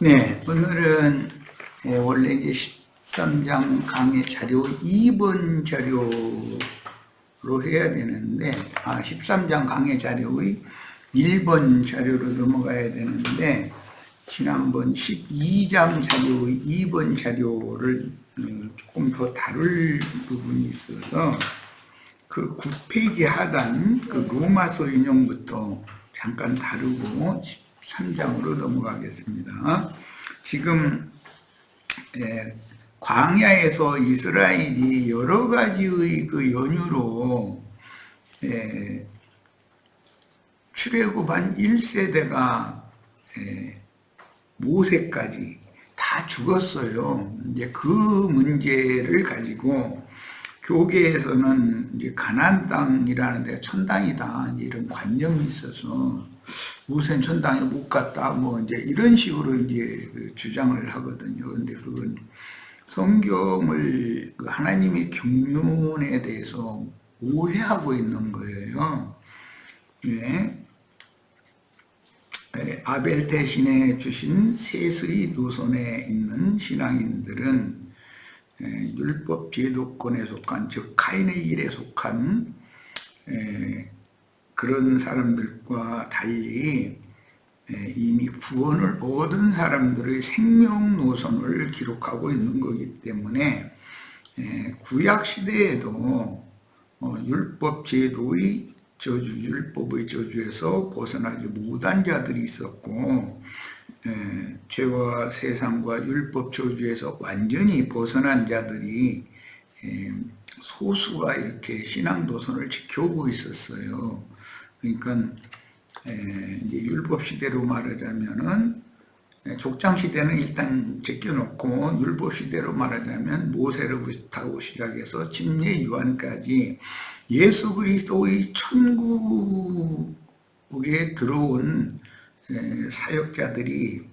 네, 오늘은 원래 이제 13장 강의 자료 2번 자료로 해야 되는데, 13장 강의 자료의 1번 자료로 넘어가야 되는데, 지난번 12장 자료의 2번 자료를 조금 더 다룰 부분이 있어서 그 9페이지 하단 그 로마서 인용부터 잠깐 다루고 13장으로 넘어가겠습니다. 지금 광야에서 이스라엘이 여러 가지의 그 연유로 출애굽한 1세대가 모세까지 다 죽었어요. 이제 그 문제를 가지고 교계에서는 이제 가나안 땅이라는 데가 천당이다 이런 관념이 있어서 모세는 천당에 못 갔다 뭐 이제 이런 식으로 이제 주장을 하거든요. 근데 그건 성경을 그 하나님의 경륜에 대해서 오해하고 있는 거예요. 네. 아벨 대신에 주신 셋의 노선에 있는 신앙인들은 율법 제도권에 속한, 즉 카인의 일에 속한 그런 사람들과 달리 이미 구원을 얻은 사람들의 생명 노선을 기록하고 있는 거기 때문에 구약 시대에도 율법 제도의 저주, 율법의 저주에서 벗어나지 못한 자들이 있었고, 죄와 세상과 율법 저주에서 완전히 벗어난 자들이 소수가 이렇게 신앙 노선을 지켜오고 있었어요. 그러니까 이제 율법 시대로 말하자면은 족장 시대는 일단 제껴놓고 율법 시대로 말하자면 모세로부터 시작해서 침례 요한까지 예수 그리스도의 천국에 들어온 사역자들이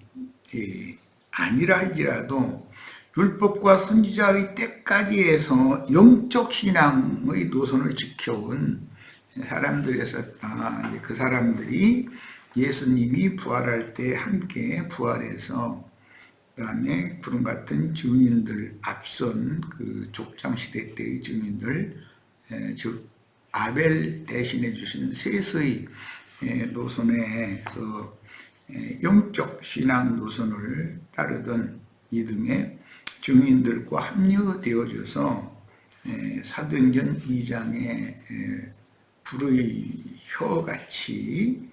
아니라 할지라도 율법과 선지자의 때까지 해서 영적 신앙의 노선을 지켜온 사람들이 있었다. 그 사람들이 예수님이 부활할 때 함께 부활해서 그다음에 구름 같은 증인들, 앞선 그 족장 시대 때의 증인들, 즉 아벨 대신해 주신 셋의 노선에서 영적 신앙 노선을 따르던 믿음의 증인들과 합류되어져서 사도행전 2장에 불의 혀같이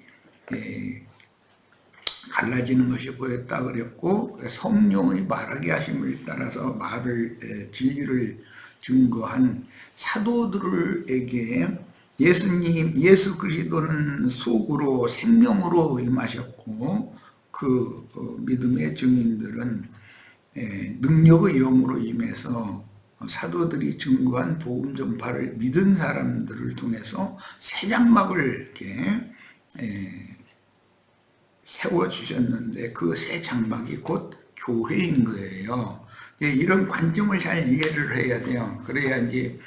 갈라지는 것이 보였다 그랬고, 성령의 말하게 하심을 따라서 말을 진리를 증거한 사도들에게 예수 그리스도는 속으로 생명으로 임하셨고, 그 믿음의 증인들은 능력의 영으로 임해서 사도들이 증거한 복음 전파를 믿은 사람들을 통해서 새 장막을 이렇게 세워주셨는데 그 새 장막이 곧 교회인 거예요. 이런 관점을 잘 이해를 해야 돼요. 그래야 이제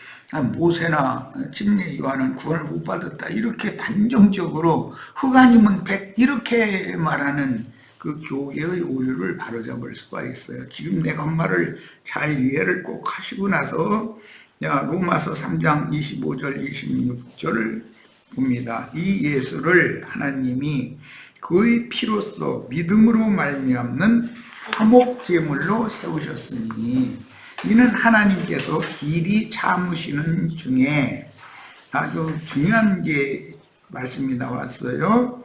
모세나 침례 요한은 구원을 못 받았다 이렇게 단정적으로 흑아님은 백 이렇게 말하는 그 교계의 오류를 바로잡을 수가 있어요. 지금 내가 한 말을 잘 이해를 꼭 하시고 나서 로마서 3장 25절 26절을 봅니다. 이 예수를 하나님이 그의 피로써 믿음으로 말미암는 화목제물로 세우셨으니 이는 하나님께서 길이 참으시는 중에 아주 중요한 말씀이 나왔어요.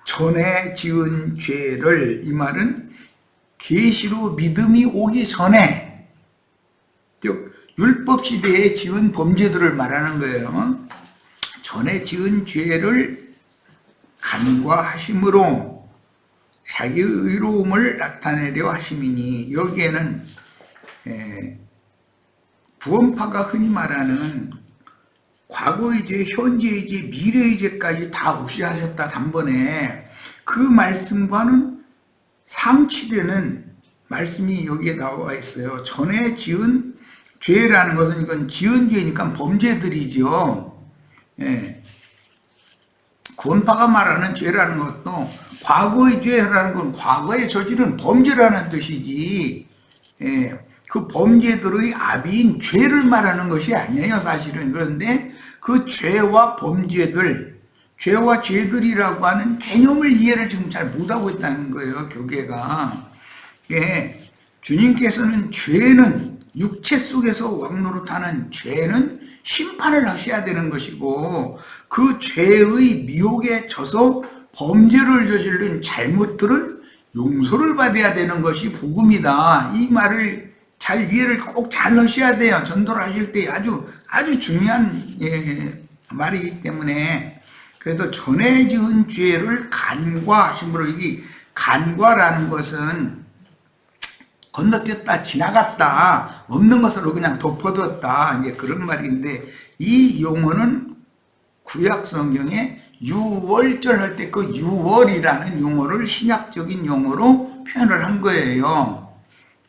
전에 지은 죄를, 이 말은 계시로 믿음이 오기 전에, 즉 율법 시대에 지은 범죄들을 말하는 거예요. 전에 지은 죄를 간과하심으로 자기의 의로움을 나타내려 하심이니, 여기에는 구원파가 흔히 말하는 과거의 죄, 현재의 죄, 미래의 죄까지 다 없이 하셨다 단번에 그 말씀과는 상치되는 말씀이 여기에 나와 있어요. 전에 지은 죄라는 것은 이건 지은 죄니까 범죄들이죠. 구원파가 말하는 죄라는 것도 과거의 죄라는 건 과거에 저지른 범죄라는 뜻이지, 예, 그 범죄들의 아비인 죄를 말하는 것이 아니에요, 사실은. 그런데 그 죄와 범죄들, 죄와 죄들이라고 하는 개념을 이해를 지금 잘 못하고 있다는 거예요, 교계가. 예, 주님께서는 죄는 육체 속에서 왕노릇하는 죄는 심판을 하셔야 되는 것이고, 그 죄의 미혹에 져서 범죄를 저지른 잘못들은 용서를 받아야 되는 것이 복음이다. 이 말을 잘 이해를 꼭 잘 하셔야 돼요. 전도를 하실 때 아주 중요한 말이기 때문에. 그래서 전에 지은 죄를 간과하심으로, 이 간과라는 것은 건너뛰었다, 지나갔다, 없는 것으로 그냥 덮어뒀다, 이제 그런 말인데, 이 용어는 구약 성경에 유월절 할 때 그 유월이라는 용어를 신약적인 용어로 표현을 한 거예요.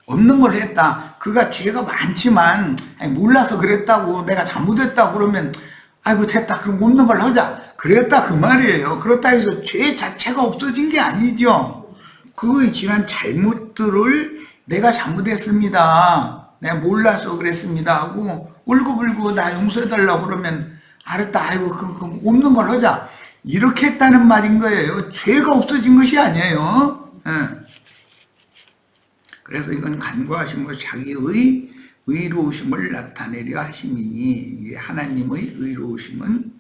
없는 걸 했다. 그가 죄가 많지만 몰라서 그랬다고, 내가 잘못했다고 그러면 아이고 됐다, 그럼 없는 걸 하자, 그랬다 그 말이에요. 그렇다 해서 죄 자체가 없어진 게 아니죠. 그의 지난 잘못들을 내가 잘못했습니다, 내가 몰라서 그랬습니다 하고 울고불고 나 용서해달라고 그러면 알았다, 아이고 그럼 없는 걸 하자, 이렇게 했다는 말인 거예요. 죄가 없어진 것이 아니에요. 그래서 이건 간과하심으로 자기의 의로우심을 나타내려 하심이니, 하나님의 의로우심은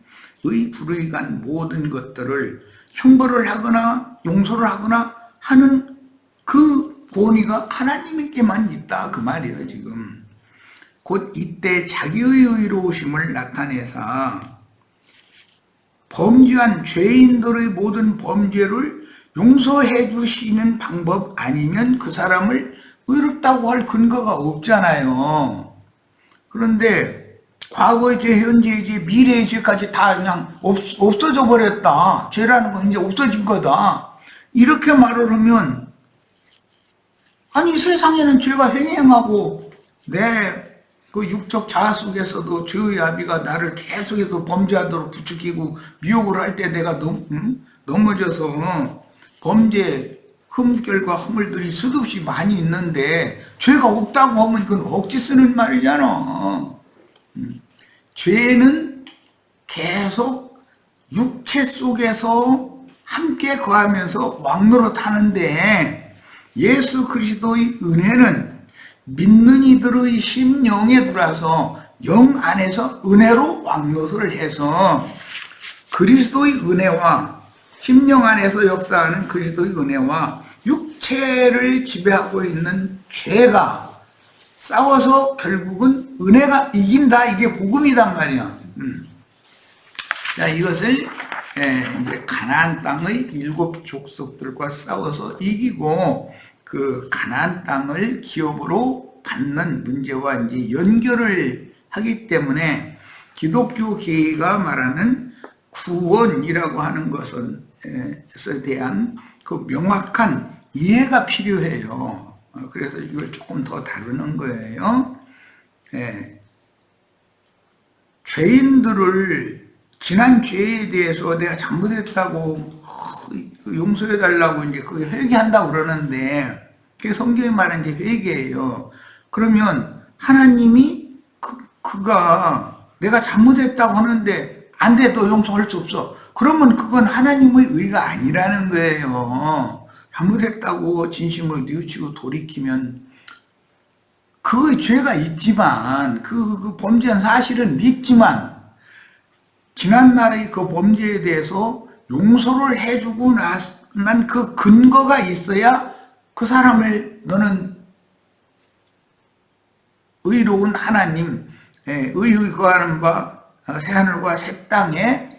의 불의간 모든 것들을 형벌을 하거나 용서를 하거나 하는 그 권위가 하나님께만 있다, 그 말이에요. 지금 곧 이때 자기의 의로우심을 나타내사 범죄한 죄인들의 모든 범죄를 용서해 주시는 방법 아니면 그 사람을 의롭다고 할 근거가 없잖아요. 그런데 과거의 죄, 현재의 죄, 미래의 죄까지 다 그냥 없어져 버렸다, 죄라는 건 이제 없어진 거다, 이렇게 말을 하면, 아니 세상에는 죄가 횡행하고 내 그 육적 자아 속에서도 죄의 아비가 나를 계속해서 범죄하도록 부추기고 미혹을 할 때 내가 넘어져서 범죄 흠결과 허물들이 수없이 많이 있는데 죄가 없다고 하면 그건 억지 쓰는 말이잖아. 죄는 계속 육체 속에서 함께 거하면서 왕노릇하는데, 예수 그리스도의 은혜는 믿는 이들의 심령에 들어와서 영 안에서 은혜로 왕노릇을 해서 그리스도의 은혜와 심령 안에서 역사하는 그리스도의 은혜와 육체를 지배하고 있는 죄가 싸워서 결국은 은혜가 이긴다, 이게 복음이단 말이야. 자, 이것을 이제 가나안 땅의 7 족속들과 싸워서 이기고 그 가나안 땅을 기업으로 받는 문제와 이제 연결을 하기 때문에 기독교 계가 말하는 구원이라고 하는 것에 대한 그 명확한 이해가 필요해요. 그래서 이걸 조금 더 다루는 거예요. 죄인들을 지난 죄에 대해서 내가 잘못했다고 용서해달라고 이제 그 회개한다고 그러는데, 그게 성경이 말하는 이제 회개예요. 그러면 하나님이 그가 내가 잘못했다고 하는데 안 돼, 너 용서할 수 없어, 그러면 그건 하나님의 의가 아니라는 거예요. 잘못했다고 진심으로 뉘우치고 돌이키면 그 죄가 있지만, 그 범죄한 사실은 있지만, 지난날의 그 범죄에 대해서 용서를 해주고 난 그 근거가 있어야 그 사람을 너는 의로운 하나님, 의의 거하는 바 새하늘과 새 땅에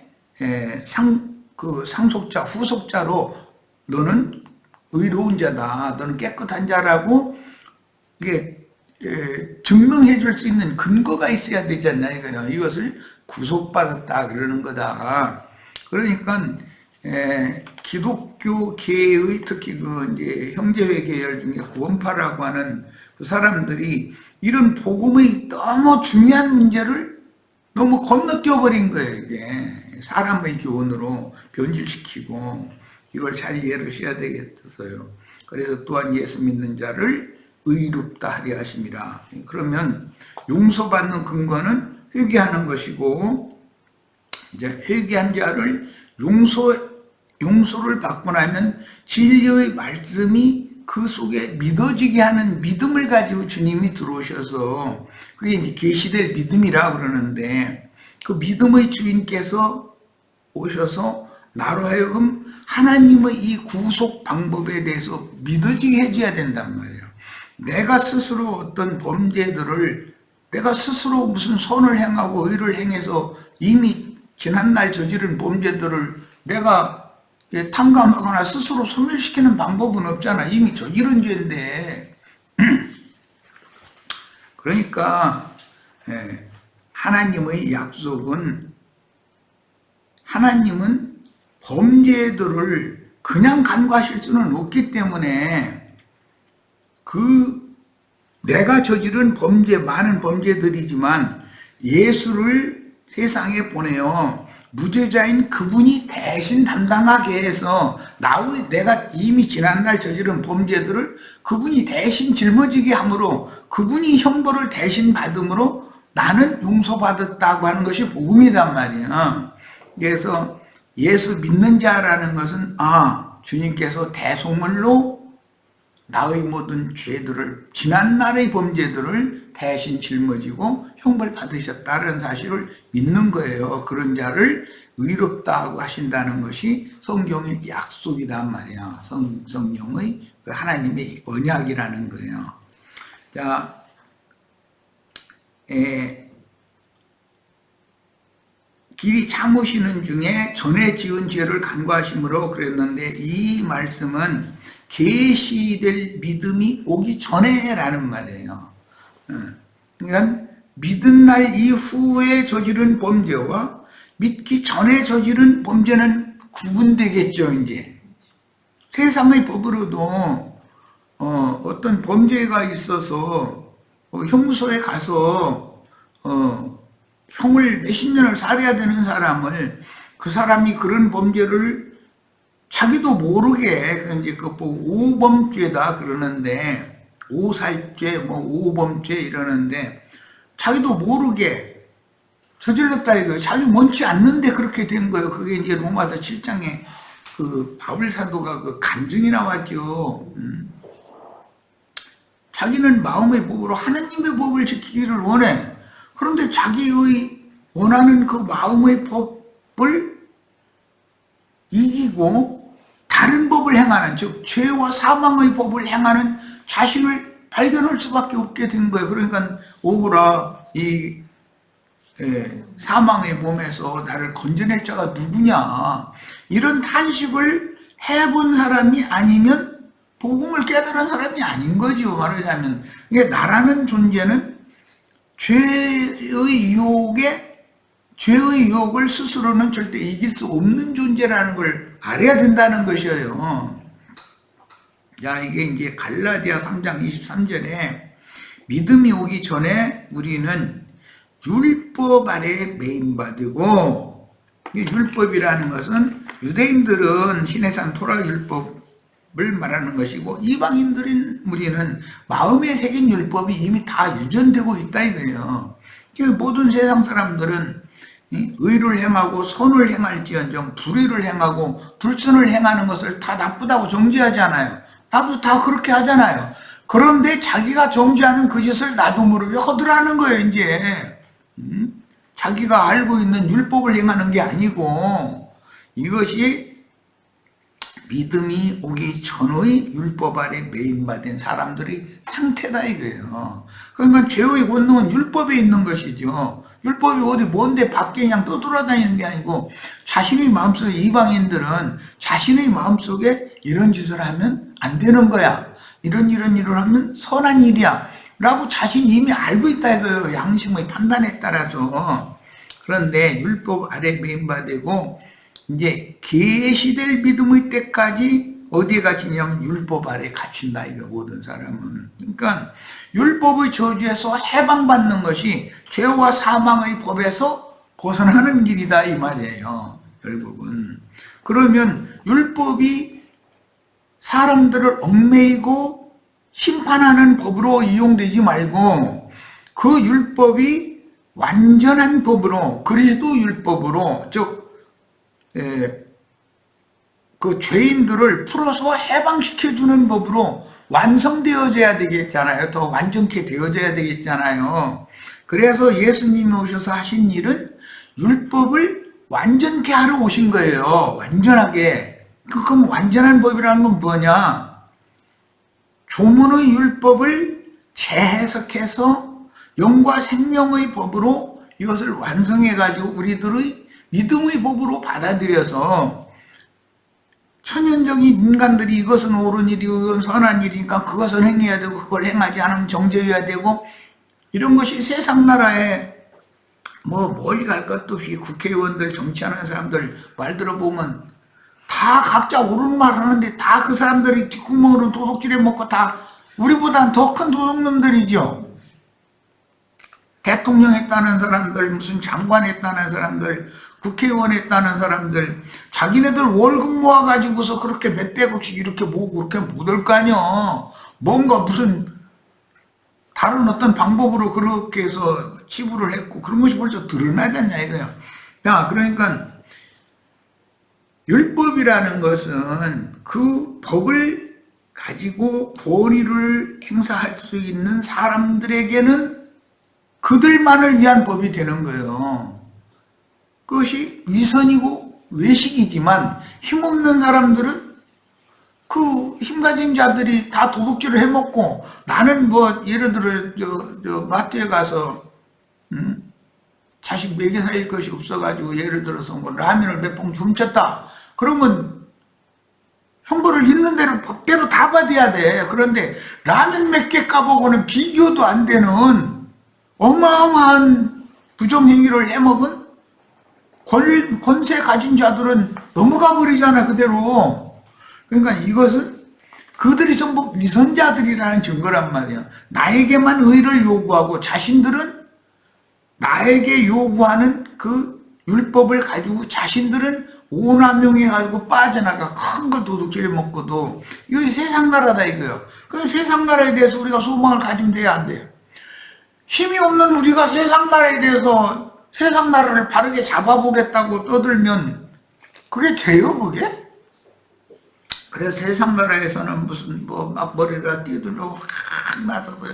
상속자, 후속자로 너는 의로운 자다, 너는 깨끗한 자라고 이게 증명해 줄 수 있는 근거가 있어야 되잖아요. 이것을 구속받았다 그러는 거다. 그러니까 기독교계의 특히 그 이제 형제회 계열 중에 구원파라고 하는 그 사람들이 이런 복음의 너무 중요한 문제를 너무 건너뛰어 버린 거예요. 이게 사람의 교훈으로 변질시키고, 이걸 잘 이해하셔야 되겠어요. 그래서 또한 예수 믿는 자를 의롭다 하리 하심이라. 그러면 용서받는 근거는 회개하는 것이고, 이제 회개한 자를 용서를 받고 나면 진리의 말씀이 그 속에 믿어지게 하는 믿음을 가지고 주님이 들어오셔서, 그게 이제 계시될 믿음이라 그러는데, 그 믿음의 주인께서 오셔서 나로 하여금 하나님의 이 구속 방법에 대해서 믿어지게 해줘야 된단 말이에요. 내가 스스로 어떤 범죄들을, 내가 스스로 무슨 선을 행하고 의를 행해서 이미 지난날 저지른 범죄들을 내가 탕감하거나 스스로 소멸시키는 방법은 없잖아. 이미 저지른 죄인데. 그러니까 하나님의 약속은, 하나님은 범죄들을 그냥 간과하실 수는 없기 때문에 내가 저지른 범죄, 많은 범죄들이지만 예수를 세상에 보내어 무죄자인 그분이 대신 담당하게 해서 내가 이미 지난날 저지른 범죄들을 그분이 대신 짊어지게 함으로, 그분이 형벌을 대신 받음으로 나는 용서받았다고 하는 것이 복음이란 말이야. 그래서 예수 믿는 자라는 것은 주님께서 대속물로 나의 모든 죄들을, 지난날의 범죄들을 대신 жил머지고 형벌 받으셨다는 사실을 믿는 거예요. 그런 자를 의롭다고 하신다는 것이 성경의 약속이단 말이야. 성령의 하나님의 언약이라는 거예요. 자, 길이 참으시는 중에 전에 지은 죄를 간과하심으로 그랬는데, 이 말씀은 계시될 믿음이 오기 전에 라는 말이에요. 그러니까 믿은 날 이후에 저지른 범죄와 믿기 전에 저지른 범죄는 구분되겠죠. 이제 세상의 법으로도 어떤 범죄가 있어서 형무소에 가서 형을 몇십 년을 살아야 되는 사람을, 그 사람이 그런 범죄를 자기도 모르게, 이제 그 오범죄다 그러는데, 오살죄, 오범죄 이러는데, 자기도 모르게 저질렀다 이거예요. 자기 원치 않는데 그렇게 된 거예요. 그게 이제 로마서 7장에 그 바울 사도가 그 간증이 나왔죠. 자기는 마음의 법으로 하나님의 법을 지키기를 원해. 그런데 자기의 원하는 그 마음의 법을 이기고 다른 법을 행하는, 즉 죄와 사망의 법을 행하는 자신을 발견할 수밖에 없게 된 거예요. 그러니까 오호라, 이 사망의 몸에서 나를 건져낼 자가 누구냐, 이런 탄식을 해본 사람이 아니면 복음을 깨달은 사람이 아닌 거죠. 말하자면 이게 나라는 존재는 죄의 유혹을 스스로는 절대 이길 수 없는 존재라는 걸 알아야 된다는 것이에요. 자, 이게 이제 갈라디아 3장 23절에 믿음이 오기 전에 우리는 율법 아래 매임받고, 이 율법이라는 것은 유대인들은 시내산 토라 율법을 말하는 것이고, 이방인들인 우리는 마음에 새긴 율법이 이미 다 유전되고 있다 이거예요. 모든 세상 사람들은 의를 행하고 선을 행할지언정 불의를 행하고 불선을 행하는 것을 다 나쁘다고 정죄하잖아요. 나도 다 그렇게 하잖아요. 그런데 자기가 정죄하는 그 짓을 나도 모르게 허들하는 거예요. 이제 자기가 알고 있는 율법을 행하는 게 아니고, 이것이 믿음이 오기 전의 율법 아래 매임받은 사람들의 상태다 이거예요. 그러니까 죄의 본능은 율법에 있는 것이죠. 율법이 어디 뭔데 밖에 그냥 떠돌아다니는 게 아니고, 자신의 마음속에, 이방인들은 자신의 마음속에 이런 짓을 하면 안 되는 거야, 이런 일을 하면 선한 일이야 라고 자신이 이미 알고 있다 이거예요. 양심의 판단에 따라서. 그런데 율법 아래 매임받고 이제 계시될 믿음의 때까지 어디에 갇히냐면 율법 아래 갇힌다 이거, 모든 사람은. 그러니까 율법의 저주에서 해방받는 것이 죄와 사망의 법에서 벗어나는 길이다 이 말이에요, 결국은. 그러면 율법이 사람들을 얽매이고 심판하는 법으로 이용되지 말고 그 율법이 완전한 법으로 그리스도 율법으로 즉 그 죄인들을 풀어서 해방시켜주는 법으로 완성되어져야 되겠잖아요. 더 완전케 되어져야 되겠잖아요. 그래서 예수님이 오셔서 하신 일은 율법을 완전케 하러 오신 거예요. 완전하게. 그럼 완전한 법이라는 건 뭐냐? 조문의 율법을 재해석해서 영과 생명의 법으로 이것을 완성해가지고 우리들의 믿음의 법으로 받아들여서 천연적인 인간들이 이것은 옳은 일이고 이건 선한 일이니까 그것을 행해야 되고 그걸 행하지 않으면 정죄해야 되고 이런 것이 세상 나라에 뭐 멀리 갈 것도 없이 국회의원들 정치하는 사람들 말 들어보면 다 각자 옳은 말 하는데 다 그 사람들이 뒷구멍으로 도둑질해 먹고 다 우리보단 더 큰 도둑놈들이죠. 대통령 했다는 사람들, 무슨 장관 했다는 사람들, 국회의원 했다는 사람들, 자기네들 월급 모아가지고서 그렇게 몇백억씩 이렇게 모으고 그렇게 못할 거 아니야. 뭔가 무슨 다른 어떤 방법으로 그렇게 해서 치부를 했고 그런 것이 벌써 드러나지 않냐 이거야. 야, 그러니까 율법이라는 것은 그 법을 가지고 권위를 행사할 수 있는 사람들에게는 그들만을 위한 법이 되는 거예요. 그것이 위선이고 외식이지만 힘없는 사람들은 그 힘가진 자들이 다 도둑질을 해먹고 나는 뭐 예를 들어 마트에 가서 자식 먹여 살릴 것이 없어가지고 예를 들어서 뭐 라면을 몇 봉지 훔쳤다. 그러면 형벌을 있는 대로 법대로 다 받아야 돼. 그런데 라면 몇 개 까보고는 비교도 안 되는 어마어마한 부정행위를 해먹은 권세 가진 자들은 넘어가 버리잖아 그대로. 그러니까 이것은 그들이 전부 위선자들이라는 증거란 말이야. 나에게만 의를 요구하고 자신들은 나에게 요구하는 그 율법을 가지고 자신들은 오남용해가지고 빠져나가 큰 걸 도둑질해 먹고도 이거 세상 나라다 이거요. 그럼 세상 나라에 대해서 우리가 소망을 가지면 돼야 안 돼요. 힘이 없는 우리가 세상 나라에 대해서 세상 나라를 바르게 잡아보겠다고 떠들면 그게 돼요 그게? 그래서 세상 나라에서는 무슨 뭐 막 머리가 띠들고 확 나서서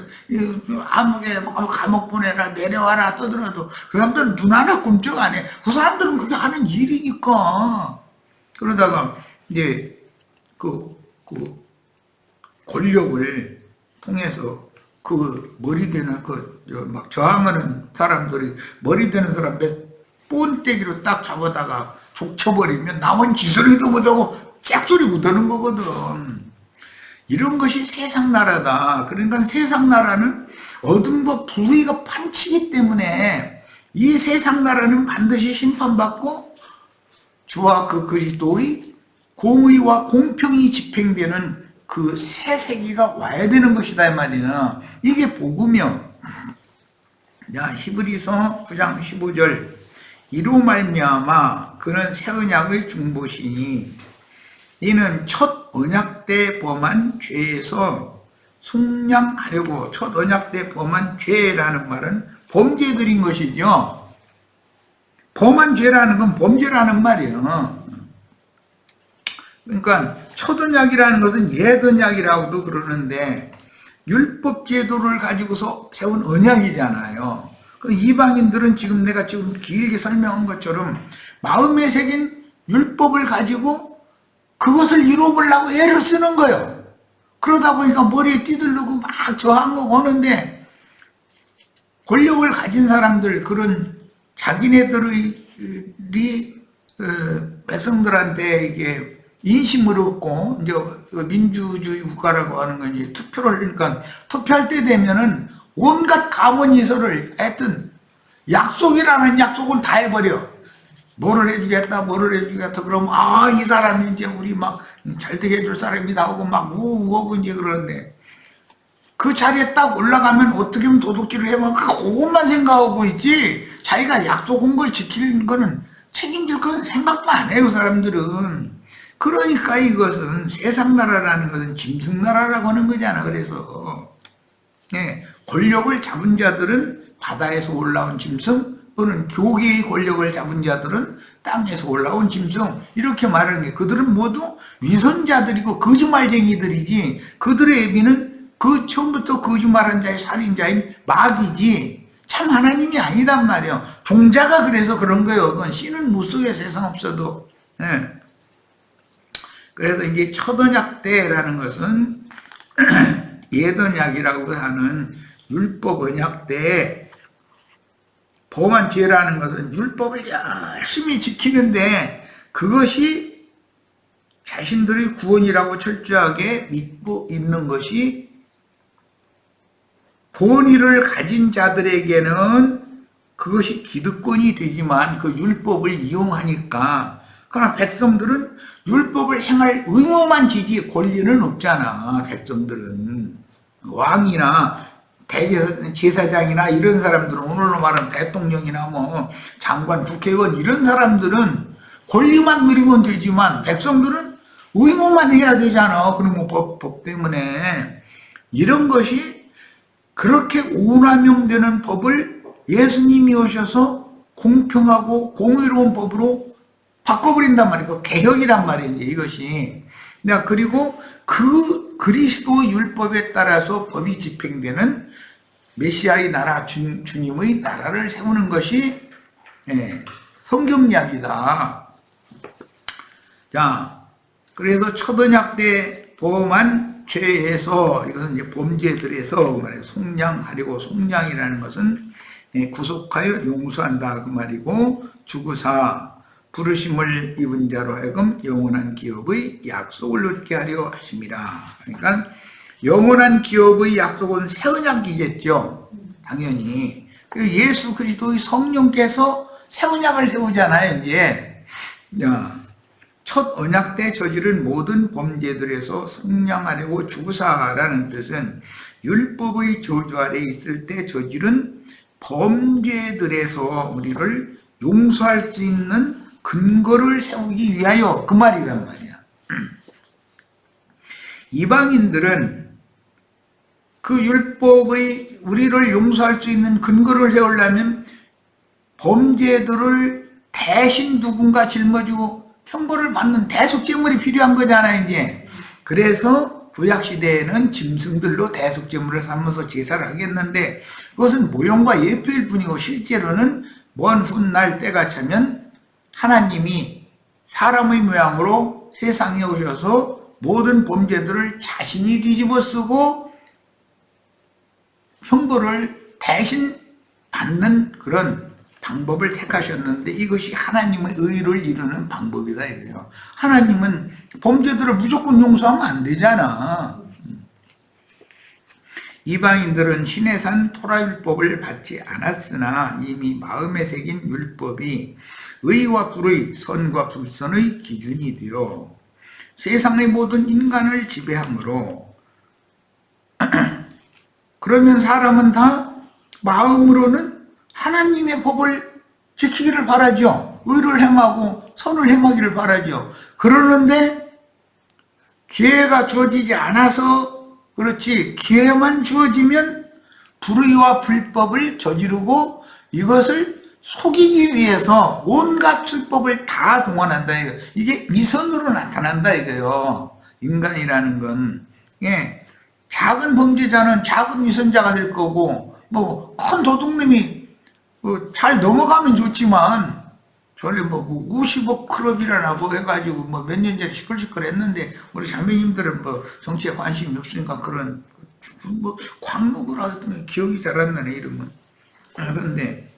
암흑에 감옥 보내라 내려와라 떠들어도 그 사람들은 눈 하나 꿈쩍 안 해. 그 사람들은 그게 하는 일이니까. 그러다가 이제 그 권력을 통해서 그 머리 되는 막 저항하는 사람들이 머리 되는 사람 몇 본때기로 딱 잡아다가 족쳐버리면 남은 지소리도 못하고 짝소리 못하는 거거든. 이런 것이 세상 나라다. 그러니까 세상 나라는 어둠과 불의가 판치기 때문에 이 세상 나라는 반드시 심판받고 주와 그 그리스도의 공의와 공평이 집행되는 그 새 세기가 와야 되는 것이다 이 말이야. 이게 복음이요. 야, 히브리서 9장 15절 이로 말미암아 그는 새 언약의 중보시니 이는 첫 언약 때 범한 죄에서 속량하려고. 첫 언약 때 범한 죄라는 말은 범죄들인 것이죠. 범한 죄라는 건 범죄라는 말이에요. 그러니까 첫 언약이라는 것은 옛 언약이라고도 그러는데 율법 제도를 가지고서 세운 언약이잖아요. 그 이방인들은 지금 내가 지금 길게 설명한 것처럼 마음에 새긴 율법을 가지고 그것을 이루어보려고 애를 쓰는 거예요. 그러다 보니까 머리에 띠들르고 막 저항하고 오는데 권력을 가진 사람들 그런 자기네들이 백성들한테 이게 인심을 얻고 이제 민주주의 국가라고 하는 건 이제 투표를 하니까 투표할 때 되면은 온갖 가문이설을 하여튼 약속이라는 약속은 다 해버려. 뭐를 해주겠다 뭐를 해주겠다 그러면 이 사람이 이제 우리 막 잘 되게 해줄 사람이다 하고 막 우우하고 이제 그러는데 그 자리에 딱 올라가면 어떻게 하면 도둑질을 해먹으면 그것만 생각하고 있지 자기가 약속 온 걸 지키는 거는 책임질 건 생각도 안 해요 사람들은. 그러니까 이것은 세상 나라라는 것은 짐승 나라라고 하는 거잖아. 그래서 권력을 잡은 자들은 바다에서 올라온 짐승, 또는 교계의 권력을 잡은 자들은 땅에서 올라온 짐승, 이렇게 말하는 게, 그들은 모두 위선자들이고 거짓말쟁이들이지, 그들의 애비는 그 처음부터 거짓말한 자의 살인자인 마귀지 참 하나님이 아니단 말이에요. 종자가 그래서 그런 거예요. 그건 씨는 못 속에 세상 없어도. 그래서 이제 첫 언약 때라는 것은 옛 언약이라고 하는 율법 언약 때, 범한 죄라는 것은 율법을 열심히 지키는데 그것이 자신들의 구원이라고 철저하게 믿고 있는 것이, 권위를 가진 자들에게는 그것이 기득권이 되지만 그 율법을 이용하니까, 그러나 백성들은 율법을 행할 의무만 지지 권리는 없잖아. 백성들은 왕이나 제사장이나 이런 사람들은, 오늘로 말하면 대통령이나 뭐 장관, 국회의원 이런 사람들은 권리만 누리면 되지만 백성들은 의무만 해야 되잖아. 그리고 법 때문에. 이런 것이 그렇게 오남용되는 법을 예수님이 오셔서 공평하고 공의로운 법으로 바꿔버린단 말이에요. 개혁이란 말이에요, 이것이. 그리고 그 그리스도 율법에 따라서 법이 집행되는 메시아의 나라, 주님의 나라를 세우는 것이 성경 이야기다. 자, 그래서 첫 언약 때 범한 죄에서, 이것은 이제 범죄들에서 말이에요. 속량하려고, 속량이라는 것은 구속하여 용서한다 그 말이고, 주구사 부르심을 입은 자로 하여금 영원한 기업의 약속을 얻게 하려 하심이라. 그러니까 영원한 기업의 약속은 새 언약이겠죠. 당연히. 예수 그리스도의 성령께서 새 언약을 세우잖아요, 이제. 첫 언약 때 저지른 모든 범죄들에서 속량하려고 주구사라는 뜻은 율법의 저주 아래 있을 때 저지른 범죄들에서 우리를 용서할 수 있는 근거를 세우기 위하여, 그 말이란 말이야. 이방인들은 그 율법의 우리를 용서할 수 있는 근거를 세우려면 범죄들을 대신 누군가 짊어지고 형벌을 받는 대속제물이 필요한 거잖아요, 이제. 그래서 구약시대에는 짐승들로 대속제물을 삼아서 제사를 하겠는데, 그것은 모형과 예표일 뿐이고 실제로는 먼 훗날 때가 차면 하나님이 사람의 모양으로 세상에 오셔서 모든 범죄들을 자신이 뒤집어 쓰고 형벌을 대신 받는 그런 방법을 택하셨는데, 이것이 하나님의 의를 이루는 방법이다 이거예요. 하나님은 범죄들을 무조건 용서하면 안 되잖아. 이방인들은 신의 산 토라율법을 받지 않았으나 이미 마음에 새긴 율법이 의와 불의, 선과 불선의 기준이 되어 세상의 모든 인간을 지배하므로, 그러면 사람은 다 마음으로는 하나님의 법을 지키기를 바라죠. 의를 행하고 선을 행하기를 바라죠. 그러는데 기회가 주어지지 않아서 그렇지, 기회만 주어지면 불의와 불법을 저지르고 이것을 속이기 위해서 온갖 술법을 다 동원한다. 이게 위선으로 나타난다 이거요. 인간이라는 건, 작은 범죄자는 작은 위선자가 될 거고, 뭐 큰 도둑놈이 잘 넘어가면 좋지만, 전에 뭐 50억 클럽이라나 뭐 해가지고 뭐 몇 년 전에 시끌시끌 했는데, 우리 자매님들은 뭐 정치에 관심이 없으니까 그런 뭐 광목을 하던 기억이 잘 안 나네, 이름은. 그런데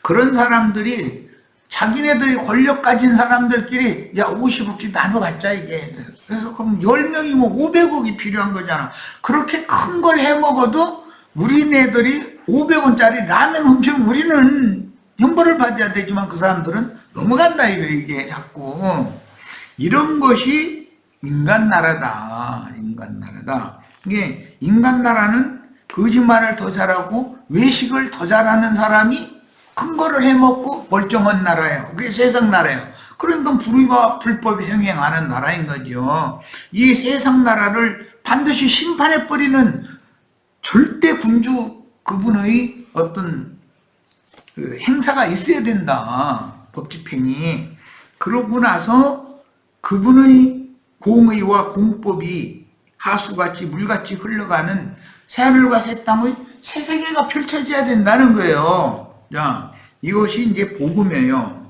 그런 사람들이 자기네들이 권력 가진 사람들끼리 50억씩 나눠 갖자 이게. 그래서 그럼 10명이면 500억이 필요한 거잖아. 그렇게 큰 걸 해먹어도 우리네들이 500원짜리 라면 훔치면 우리는 형벌을 받아야 되지만 그 사람들은 넘어간다 이게 자꾸. 이런 것이 인간 나라다. 인간 나라다. 이게 인간 나라는 거짓말을 더 잘하고 외식을 더 잘하는 사람이 큰 거를 해먹고 멀쩡한 나라예요. 그게 세상 나라예요. 그러니까 불의와 불법 행행하는 나라인 거죠. 이 세상 나라를 반드시 심판해버리는 절대 군주 그분의 어떤 그 행사가 있어야 된다. 법집행이. 그러고 나서 그분의 공의와 공법이 하수같이 물같이 흘러가는 새하늘과 새 땅의 새 세계가 펼쳐져야 된다는 거예요. 자, 이것이 이제 복음이에요.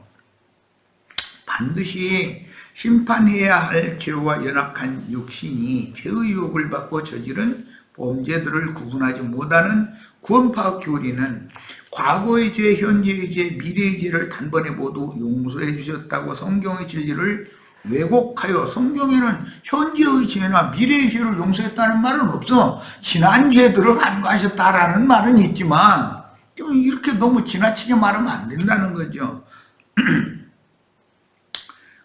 반드시 심판해야 할 죄와 연약한 육신이 죄의 유혹을 받고 저지른 범죄들을 구분하지 못하는 구원파 교리는 과거의 죄, 현재의 죄, 미래의 죄를 단번에 모두 용서해 주셨다고 성경의 진리를 왜곡하여 성경에는 현재의 죄나 미래의 죄를 용서했다는 말은 없어. 지난 죄들을 간과하셨다라는 말은 있지만 좀 이렇게 너무 지나치게 말하면 안 된다는 거죠.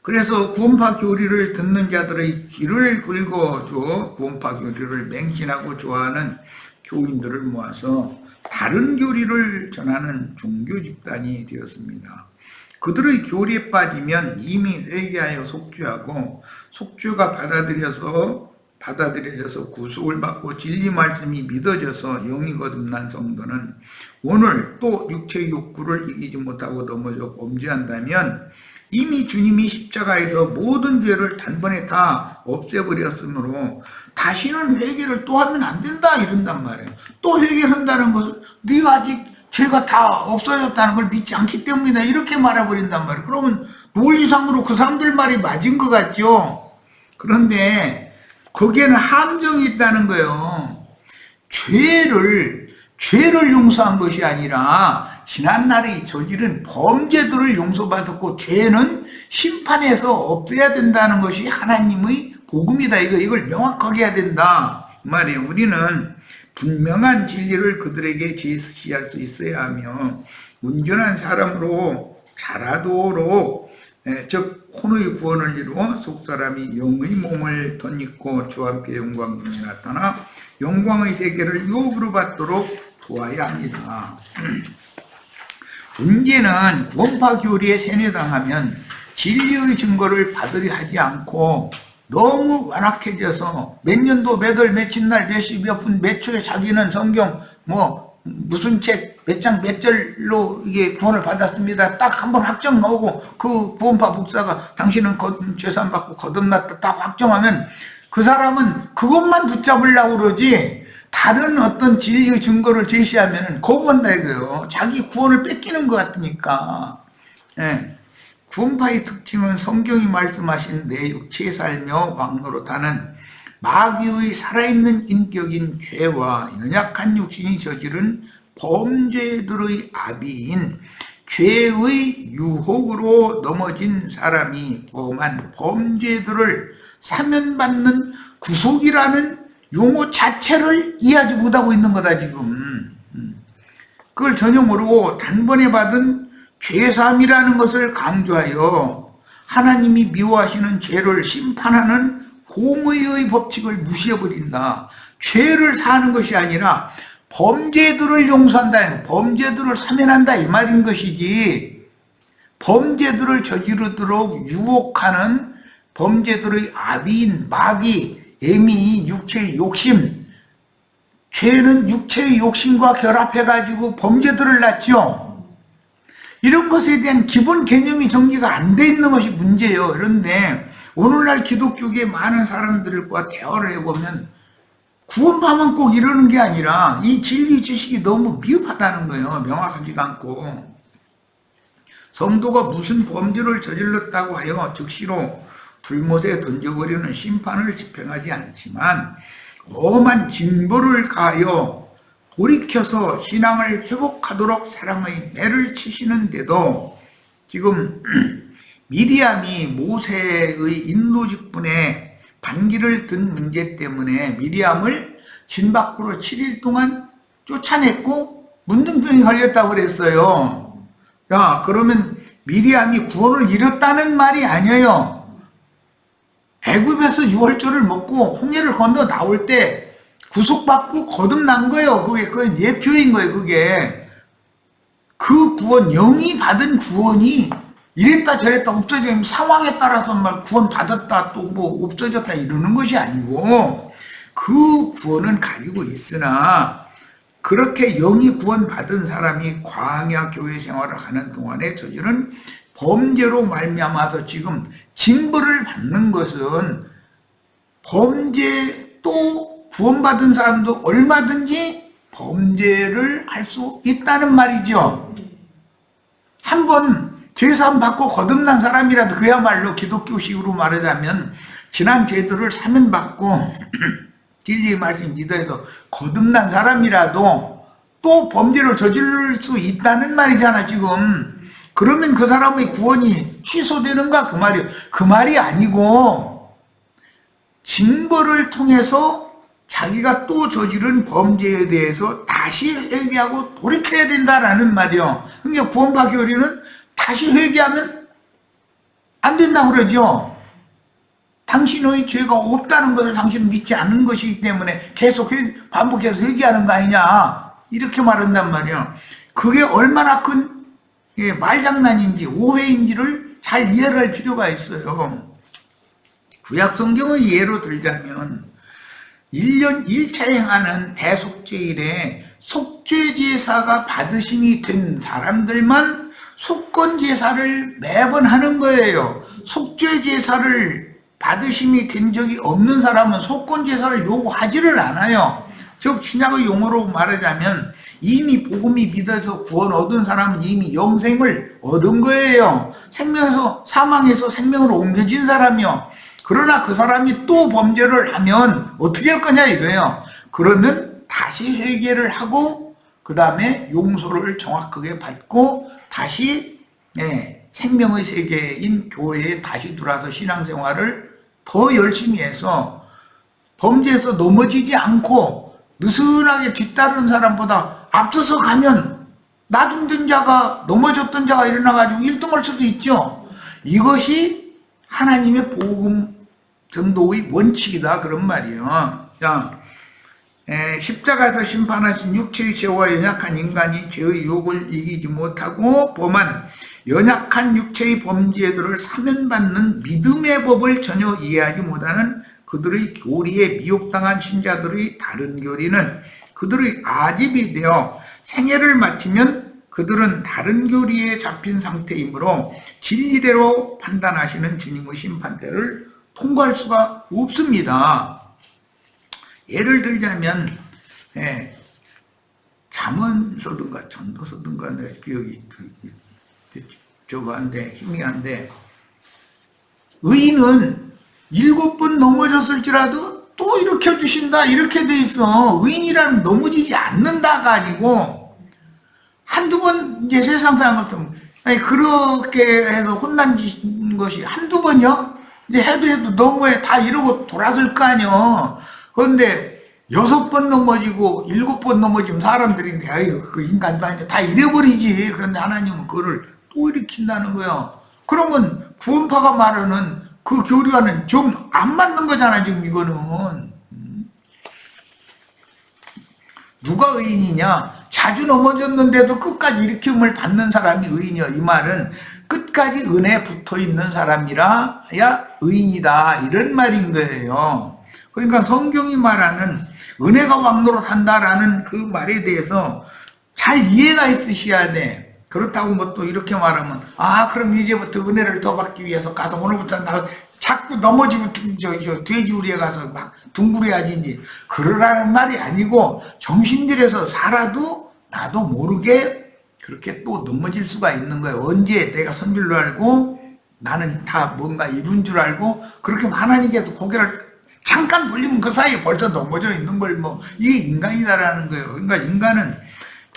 그래서 구원파 교리를 듣는 자들의 귀를 긁어줘 구원파 교리를 맹신하고 좋아하는 교인들을 모아서 다른 교리를 전하는 종교 집단이 되었습니다. 그들의 교리에 빠지면 이미 회개하여 속죄하고 속죄가 받아들여져서 구속을 받고 진리 말씀이 믿어져서 영이 거듭난 성도는 오늘 또 육체의 욕구를 이기지 못하고 넘어져 범죄한다면 이미 주님이 십자가에서 모든 죄를 단번에 다 없애버렸으므로 다시는 회개를 또 하면 안 된다 이런단 말이에요. 또 회개를 한다는 것은 네가 아직 죄가 다 없어졌다는 걸 믿지 않기 때문이다 이렇게 말해버린단 말이에요. 그러면 논리상으로 그 사람들 말이 맞은 것 같죠. 그런데 거기에는 함정이 있다는 거예요. 죄를 용서한 것이 아니라 지난날에 저지른 범죄들을 용서받았고 죄는 심판에서 없애야 된다는 것이 하나님의 복음이다. 이걸 명확하게 해야 된다 말이에요. 우리는 분명한 진리를 그들에게 제시할 수 있어야 하며 온전한 사람으로 자라도록 즉 혼의 구원을 이루어 속사람이 영의 몸을 덧입고 주와 함께 영광 중에 나타나 영광의 세계를 유업으로 받도록 도와야 합니다. 문제는 구원파 교리에 세뇌당하면 진리의 증거를 받으려 하지 않고 너무 완악해져서 몇 년도 몇 월 며칠 날 몇 시 몇 분 몇 초에 자기는 성경 무슨 책 몇 장 몇 절로 이게 구원을 받았습니다. 딱 한번 확정 나오고 그 구원파 목사가 당신은 죄산 받고 거듭났다 딱 확정하면 그 사람은 그것만 붙잡으려고 그러지 다른 어떤 진리의 증거를 제시하면 거부한다 이거예요. 자기 구원을 뺏기는 것 같으니까. 예. 구원파의 특징은 성경이 말씀하신 내 육체에 살며 왕노릇하는 마귀의 살아있는 인격인 죄와 연약한 육신이 저지른 범죄들의 아비인 죄의 유혹으로 넘어진 사람이 범한 범죄들을 사면받는 구속이라는 용어 자체를 이해하지 못하고 있는 거다 지금. 그걸 전혀 모르고 단번에 받은 죄사함이라는 것을 강조하여 하나님이 미워하시는 죄를 심판하는 공의의 법칙을 무시해버린다. 죄를 사하는 것이 아니라 범죄들을 용서한다, 범죄들을 사면한다 이 말인 것이지 범죄들을 저지르도록 유혹하는 범죄들의 아비인 마귀, 애미, 육체의 욕심, 죄는 육체의 욕심과 결합해가지고 범죄들을 낳지요. 이런 것에 대한 기본 개념이 정리가 안 돼 있는 것이 문제예요. 그런데 오늘날 기독교계 많은 사람들과 대화를 해보면 구원파만 꼭 이러는 게 아니라 이 진리 지식이 너무 미흡하다는 거예요. 명확하지도 않고. 성도가 무슨 범죄를 저질렀다고 하여 즉시로 불못에 던져버리는 심판을 집행하지 않지만 엄한 징벌을 가하여 돌이켜서 신앙을 회복하도록 사랑의 매를 치시는데도 지금 미리암이 모세의 인도 직분에 반기를 든 문제 때문에 미리암을 진 밖으로 7일 동안 쫓아냈고 문둥병이 걸렸다고 그랬어요. 야, 그러면 미리암이 구원을 잃었다는 말이 아니에요. 애굽에서 6월절을 먹고 홍해를 건너 나올 때 구속받고 거듭난 거예요. 그건 예표인 거예요. 그게 그 구원, 영이 받은 구원이 이랬다 저랬다 없어지면 상황에 따라서 막 구원 받았다 또 뭐 없어졌다 이러는 것이 아니고 그 구원은 가지고 있으나 그렇게 영이 구원 받은 사람이 광야 교회 생활을 하는 동안에 저지른 범죄로 말미암아서 지금 징벌을 받는 것은 범죄 또 구원받은 사람도 얼마든지 범죄를 할 수 있다는 말이죠. 한번 죄사함 받고 거듭난 사람이라도 그야말로 기독교식으로 말하자면 지난 죄들을 사면받고 진리의 말씀 믿어서 거듭난 사람이라도 또 범죄를 저지를 수 있다는 말이잖아 지금. 그러면 그 사람의 구원이 취소되는가 그 말이에요. 그 말이 아니고 징벌을 통해서 자기가 또 저지른 범죄에 대해서 다시 회개하고 돌이켜야 된다라는 말이요. 그러니까 구원받기 우리는 다시 회개하면 안 된다고 그러죠. 당신의 죄가 없다는 것을 당신은 믿지 않는 것이기 때문에 계속 반복해서 회개하는 거 아니냐 이렇게 말한단 말이에요. 그게 얼마나 큰 말장난인지 오해인지를 잘 이해를 할 필요가 있어요. 구약 성경의 예로 들자면 1년 1차 행하는 대속죄일에 속죄제사가 받으심이 된 사람들만 속건제사를 매번 하는 거예요. 속죄제사를 받으심이 된 적이 없는 사람은 속건제사를 요구하지를 않아요. 즉 신약의 용어로 말하자면 이미 복음이 믿어서 구원 얻은 사람은 이미 영생을 얻은 거예요. 생명에서 사망에서 생명으로 옮겨진 사람이요. 그러나 그 사람이 또 범죄를 하면 어떻게 할 거냐 이거예요. 그러면 다시 회개를 하고 그 다음에 용서를 정확하게 받고 다시 생명의 세계인 교회에 다시 들어와서 신앙생활을 더 열심히 해서 범죄에서 넘어지지 않고 느슨하게 뒤따르는 사람보다 앞서서 가면 나중된 자가 넘어졌던 자가 일어나가지고 1등할 수도 있죠. 이것이 하나님의 복음 전도의 원칙이다 그런 말이에요. 자, 십자가에서 심판하신 육체의 죄와 연약한 인간이 죄의 유혹을 이기지 못하고 범한 연약한 육체의 범죄들을 사면받는 믿음의 법을 전혀 이해하지 못하는 그들의 교리에 미혹당한 신자들의 다른 교리는 그들의 아집이 되어 생애를 마치면 그들은 다른 교리에 잡힌 상태이므로 진리대로 판단하시는 주님의 심판대를 통과할 수가 없습니다. 예를 들자면 잠언서든가 전도서든가 내 기억이 저거한데 희미한데 의인은 7번 넘어졌을지라도 또 일으켜 주신다 이렇게 돼 있어. 의인이라는 넘어지지 않는다가 아니고 한두 번 이제 세상 사람 같으면 그렇게 해서 혼난 것이 한두 번이요? 이제 해도 너무해 다 이러고 돌아설 거 아니요. 그런데 6번 넘어지고 7번 넘어지면 사람들인데 아유 그 인간도 아닌데 다 잃어버리지. 그런데 하나님은 그거를 또 일으킨다는 거예요. 그러면 구원파가 말하는 그 교리와는 좀 안 맞는 거잖아 지금 이거는. 누가 의인이냐? 자주 넘어졌는데도 끝까지 일으킴을 받는 사람이 의인이야. 이 말은 끝까지 은혜에 붙어있는 사람이라야 의인이다 이런 말인 거예요. 그러니까 성경이 말하는 은혜가 왕노릇한다라는 그 말에 대해서 잘 이해가 있으셔야 돼. 그렇다고 뭐 또 이렇게 말하면 그럼 이제부터 은혜를 더 받기 위해서 가서 오늘부터 나 자꾸 넘어지고 돼지우리에 가서 막 둥그려야지 이제 그러라는 말이 아니고 정신들에서 살아도 나도 모르게 그렇게 또 넘어질 수가 있는 거예요. 언제 내가 선 줄로 알고 나는 다 뭔가 이룬 줄 알고 그렇게 하나님께서 고개를 잠깐 돌리면 그 사이에 벌써 넘어져 있는 걸 뭐 이게 인간이다라는 거예요. 그러니까 인간은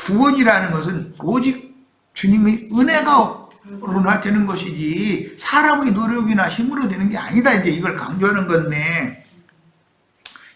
구원이라는 것은 오직 주님의 은혜가 되는 것이지 사람의 노력이나 힘으로 되는 게 아니다. 이제 이걸 강조하는 건데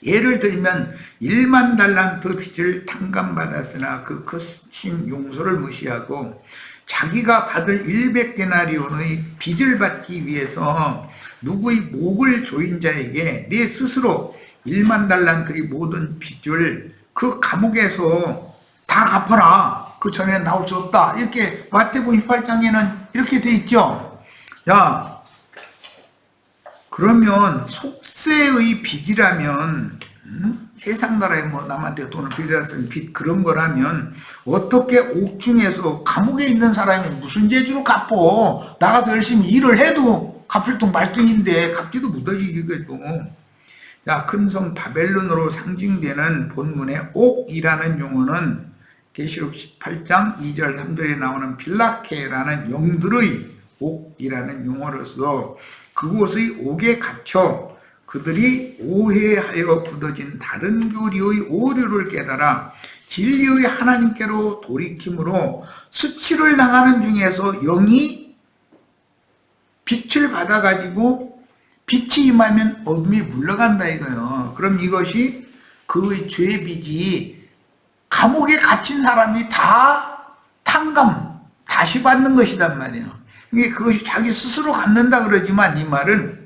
예를 들면 1만 달란트 빚을 탕감받았으나 그 크신 용서를 무시하고 자기가 받을 100데나리온의 빚을 받기 위해서 누구의 목을 조인 자에게 내 스스로 1만 달란트의 모든 빚을 그 감옥에서 다 갚아라. 그 전에 나올 수 없다. 이렇게 마태복음 28장에는 이렇게 돼 있죠. 야, 그러면 속세의 빚이라면 세상 나라에 뭐 남한테 돈을 빌려왔으면 빚 그런 거라면 어떻게 옥중에서 감옥에 있는 사람이 무슨 재주로 갚어? 나가서 열심히 일을 해도 갚을 돈 말등인데 갚지도 못하지 이게도. 자, 큰 성 바벨론으로 상징되는 본문의 옥이라는 용어는 계시록 18장 2절 3절에 나오는 빌라케라는 영들의 옥이라는 용어로서 그곳의 옥에 갇혀 그들이 오해하여 굳어진 다른 교리의 오류를 깨달아 진리의 하나님께로 돌이킴으로 수치를 당하는 중에서 영이 빛을 받아가지고 빛이 임하면 어둠이 물러간다 이거예요. 그럼 이것이 그의 죄의 빚이 감옥에 갇힌 사람이 다 탕감 다시 받는 것이단 말이에요. 이게 그것이 자기 스스로 갚는다 그러지만 이 말은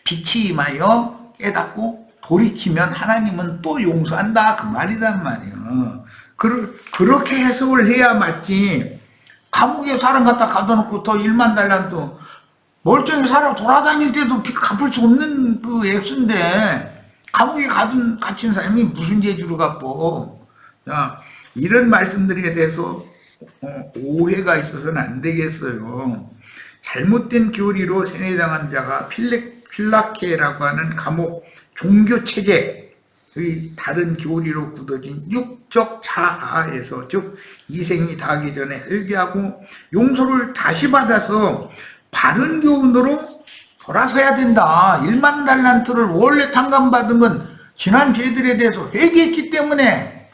빛이 임하여 깨닫고 돌이키면 하나님은 또 용서한다 그 말이란 말이에요. 그렇게 해석을 해야 맞지. 감옥에 사람 갖다 가둬놓고 더 1만 달란트 멀쩡히 사람 돌아다닐 때도 갚을 수 없는 그 액수인데 감옥에 갇힌 사람이 무슨 재주로 갚어. 자, 이런 말씀들에 대해서 오해가 있어서는 안 되겠어요. 잘못된 교리로 세뇌당한 자가 필라케라고 하는 감옥 종교체제의 다른 교리로 굳어진 육적 자아에서 즉 이생이 닿기 전에 회개하고 용서를 다시 받아서 바른 교훈으로 돌아서야 된다. 1만 달란트를 원래 탕감받은 건 지난 죄들에 대해서 회개했기 때문에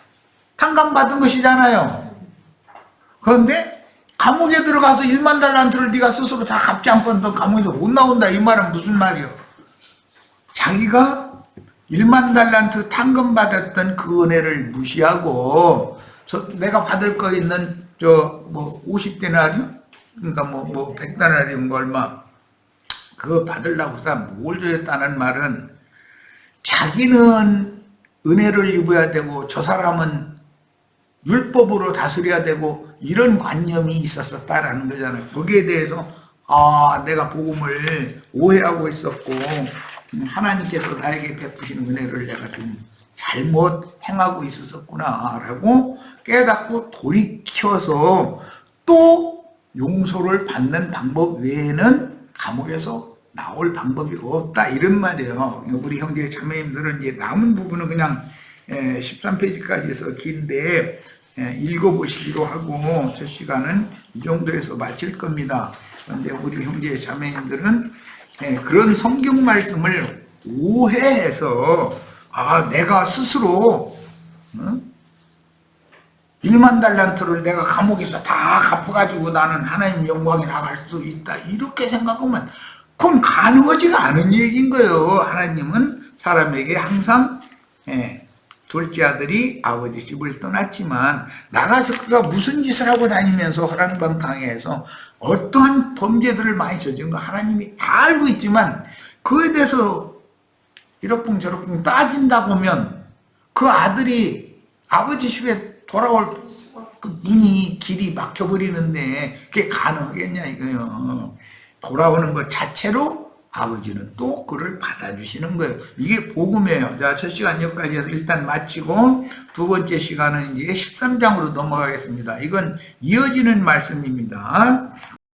탕감받은 것이잖아요. 그런데 감옥에 들어가서 1만 달란트를 네가 스스로 다 갚지 않고는 너 감옥에서 못 나온다 이 말은 무슨 말이요? 자기가 1만 달란트 탕감받았던 그 은혜를 무시하고 내가 받을 거 있는 50데나리온? 그러니까 100데나리온 얼마 그거 받으려고 뭘 줘였다는 말은 자기는 은혜를 입어야 되고 저 사람은 율법으로 다스려야 되고 이런 관념이 있었다라는 거잖아요. 거기에 대해서 내가 복음을 오해하고 있었고 하나님께서 나에게 베푸신 은혜를 내가 좀 잘못 행하고 있었구나 라고 깨닫고 돌이켜서 또 용서를 받는 방법 외에는 감옥에서 나올 방법이 없다 이런 말이에요. 우리 형제 자매님들은 이제 남은 부분은 그냥 13페이지까지 해서 긴데 읽어보시기로 하고 저 시간은 이 정도에서 마칠 겁니다. 그런데 우리 형제 자매님들은 그런 성경 말씀을 오해해서 내가 스스로 1만 달란트를 내가 감옥에서 다 갚아가지고 나는 하나님 영광에 나갈 수 있다 이렇게 생각하면 그건 가능하지가 않은 얘기인 거예요. 하나님은 사람에게 항상 둘째 아들이 아버지 집을 떠났지만 나가서 그가 무슨 짓을 하고 다니면서 허랑방탕해서 어떠한 범죄들을 많이 저지른 거 하나님이 다 알고 있지만 그에 대해서 이러쿵저러쿵 따진다 보면 그 아들이 아버지 집에 돌아올 그 문이 길이 막혀버리는데 그게 가능하겠냐 이거요. 돌아오는 것 자체로 아버지는 또 그를 받아주시는 거예요. 이게 복음이에요. 자, 첫 시간 여기까지 해서 일단 마치고 두 번째 시간은 이제 13장으로 넘어가겠습니다. 이건 이어지는 말씀입니다.